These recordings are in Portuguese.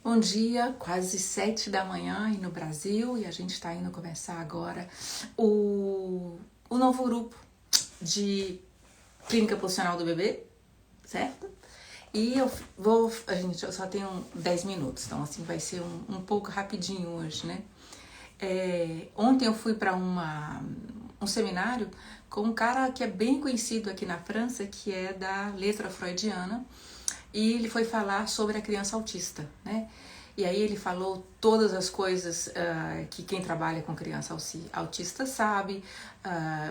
Bom dia, quase 7 da manhã aí no Brasil, e a gente está indo começar agora o novo grupo de clínica posicional do bebê, certo? E eu só tenho 10 minutos, então assim vai ser um pouco rapidinho hoje, né? Ontem eu fui para um seminário com um cara que é bem conhecido aqui na França, que é da letra freudiana, e ele foi falar sobre a criança autista, né? E aí ele falou todas as coisas que quem trabalha com criança autista sabe,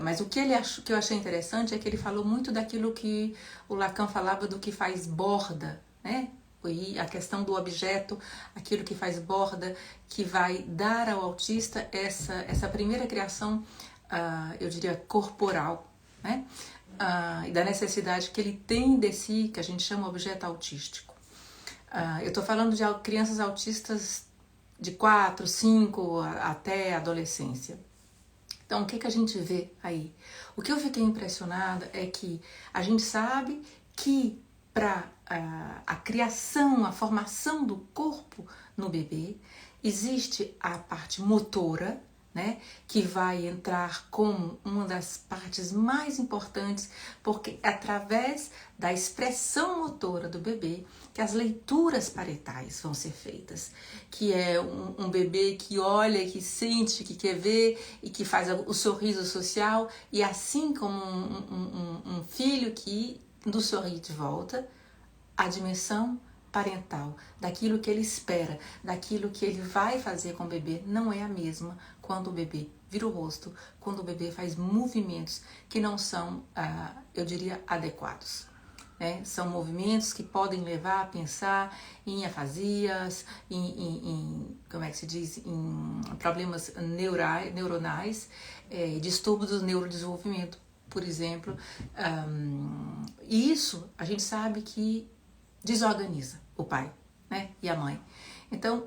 mas o que que eu achei interessante é que ele falou muito daquilo que o Lacan falava do que faz borda, né? E a questão do objeto, aquilo que faz borda, que vai dar ao autista essa primeira criação, eu diria, corporal, né? E da necessidade que ele tem de si, que a gente chama objeto autístico. Eu estou falando de crianças autistas de 4, 5 até a adolescência. Então, o que a gente vê aí? O que eu fiquei impressionada é que a gente sabe que para a criação, a formação do corpo no bebê, existe a parte motora, né, que vai entrar como uma das partes mais importantes, porque é através da expressão motora do bebê que as leituras parietais vão ser feitas, que é um bebê que olha, que sente, que quer ver e que faz o sorriso social, e assim como um filho que do sorrir de volta, a dimensão parental, daquilo que ele espera, daquilo que ele vai fazer com o bebê, não é a mesma quando o bebê vira o rosto, quando o bebê faz movimentos que não são, eu diria, adequados. São movimentos que podem levar a pensar em afasias, como é que se diz, em problemas neuronais, distúrbios do neurodesenvolvimento, por exemplo. E isso a gente sabe que desorganiza o pai, né, e a mãe. Então,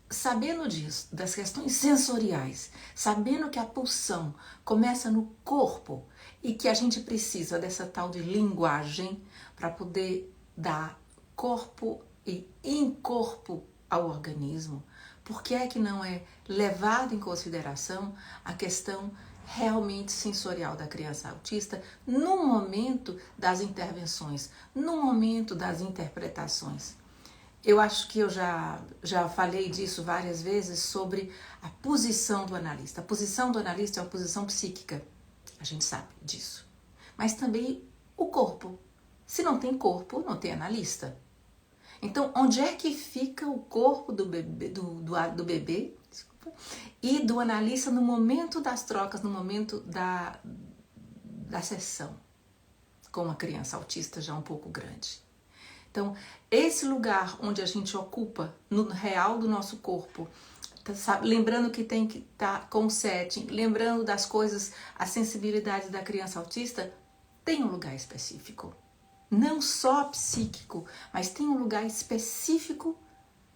sabendo disso, das questões sensoriais, sabendo que a pulsão começa no corpo e que a gente precisa dessa tal de linguagem para poder dar corpo e incorpo ao organismo, por que é que não é levado em consideração a questão realmente sensorial da criança autista no momento das intervenções, no momento das interpretações? Eu acho que eu já falei disso várias vezes sobre a posição do analista. A posição do analista é uma posição psíquica, a gente sabe disso. Mas também o corpo. Se não tem corpo, não tem analista. Então, onde é que fica o corpo do bebê e do analista no momento das trocas, no momento da sessão com uma criança autista já um pouco grande? Então, esse lugar onde a gente ocupa no real do nosso corpo, lembrando que tem que estar com o setting, lembrando das coisas, a sensibilidade da criança autista, tem um lugar específico. Não só psíquico, mas tem um lugar específico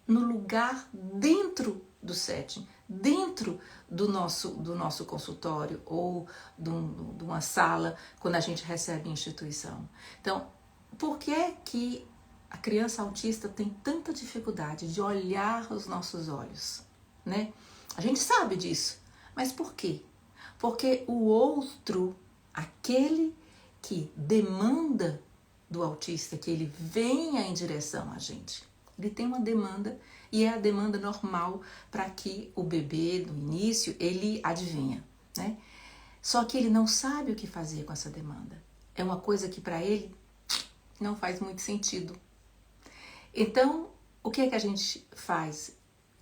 no lugar dentro do setting, dentro do nosso consultório ou de uma sala, quando a gente recebe em instituição. Então, por que a criança autista tem tanta dificuldade de olhar os nossos olhos, né? A gente sabe disso, mas por quê? Porque o outro, aquele que demanda do autista que ele venha em direção a gente, ele tem uma demanda e é a demanda normal para que o bebê, no início, ele adivinha, né? Só que ele não sabe o que fazer com essa demanda. É uma coisa que para ele não faz muito sentido. Então, o que é que a gente faz?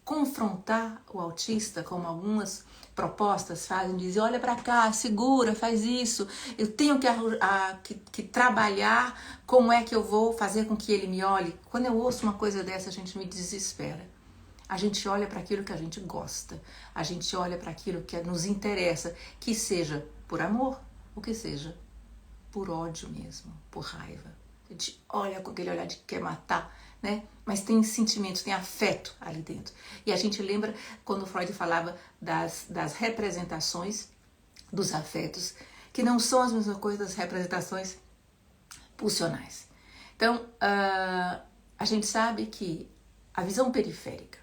Confrontar o autista, como algumas propostas fazem, dizer, olha para cá, segura, faz isso, eu tenho que trabalhar como é que eu vou fazer com que ele me olhe. Quando eu ouço uma coisa dessa, a gente me desespera. A gente olha para aquilo que a gente gosta, a gente olha para aquilo que nos interessa, que seja por amor, ou que seja por ódio mesmo, por raiva. A gente olha com aquele olhar de quer matar, né? Mas tem sentimentos, tem afeto ali dentro. E a gente lembra quando Freud falava das representações dos afetos, que não são as mesmas coisas das representações pulsionais. Então, a gente sabe que a visão periférica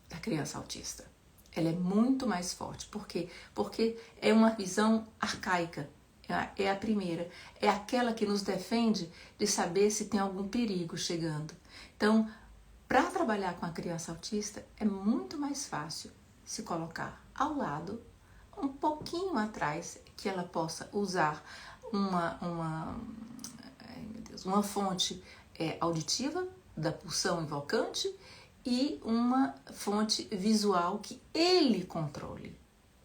da criança autista, ela é muito mais forte. Por quê? Porque é uma visão arcaica. É a primeira. É aquela que nos defende de saber se tem algum perigo chegando. Então, para trabalhar com a criança autista, é muito mais fácil se colocar ao lado, um pouquinho atrás, que ela possa usar uma fonte auditiva da pulsão invocante e uma fonte visual que ele controle.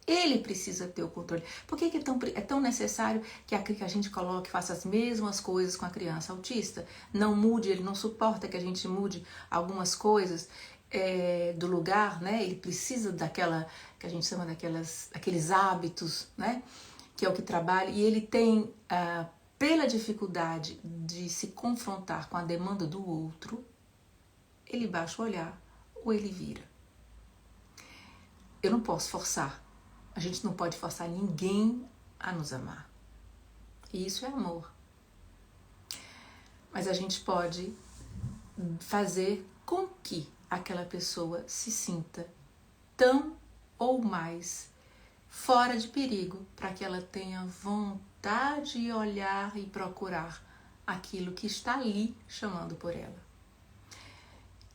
Ele precisa ter o controle. Por que é tão necessário que a gente coloque, faça as mesmas coisas com a criança autista? Não mude, ele não suporta que a gente mude algumas coisas do lugar, né? Ele precisa daquela, que a gente chama daqueles hábitos, né? Que é o que trabalha. E ele tem, pela dificuldade de se confrontar com a demanda do outro, ele baixa o olhar ou ele vira. Eu não posso forçar. A gente não pode forçar ninguém a nos amar. E isso é amor. Mas a gente pode fazer com que aquela pessoa se sinta tão ou mais fora de perigo para que ela tenha vontade de olhar e procurar aquilo que está ali chamando por ela.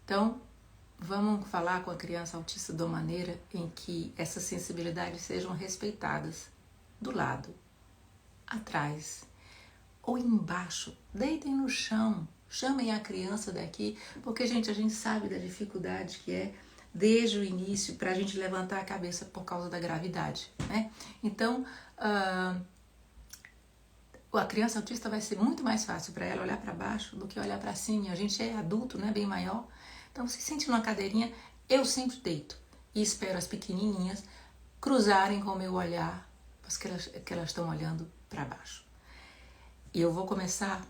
Então, vamos falar com a criança autista de uma maneira em que essas sensibilidades sejam respeitadas. Do lado, atrás ou embaixo. Deitem no chão, chamem a criança daqui, porque, gente, a gente sabe da dificuldade que é desde o início para a gente levantar a cabeça por causa da gravidade, né? Então, a criança autista vai ser muito mais fácil para ela olhar para baixo do que olhar para cima. A gente é adulto, né? Bem maior. Então, se sente numa cadeirinha, eu sempre deito e espero as pequenininhas cruzarem com o meu olhar, que elas estão olhando para baixo. E eu vou começar,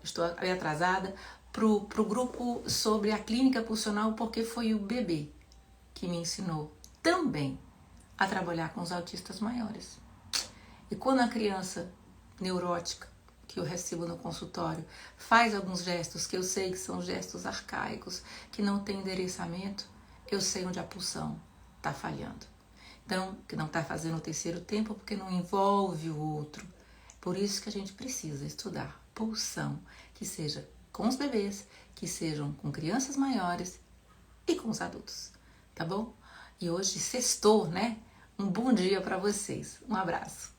estou atrasada, pro grupo sobre a clínica pulsional, porque foi o bebê que me ensinou também a trabalhar com os autistas maiores. E quando a criança neurótica, que eu recebo no consultório, faz alguns gestos que eu sei que são gestos arcaicos, que não tem endereçamento, eu sei onde a pulsão está falhando. Então, que não está fazendo o terceiro tempo porque não envolve o outro. Por isso que a gente precisa estudar pulsão, que seja com os bebês, que sejam com crianças maiores e com os adultos, tá bom? E hoje sextou, né? Um bom dia para vocês. Um abraço.